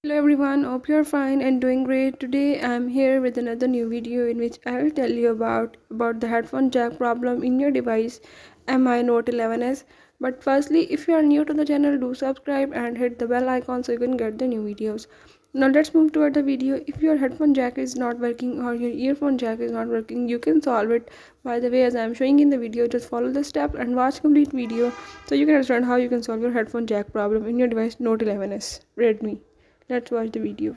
Hello everyone, hope you're fine and doing great. Today I'm here with another new video in which I will tell you about the headphone jack problem in your device Mi Note 11s. But firstly, if you are new to the channel, do subscribe and hit the bell icon so you can get the new videos. Now let's move toward the video. If your headphone jack is not working or your earphone jack is not working, you can solve it by the way as I am showing in the video. Just follow the steps and watch complete video so you can understand how you can solve your headphone jack problem in your device Note 11s Redmi. Let's watch the video.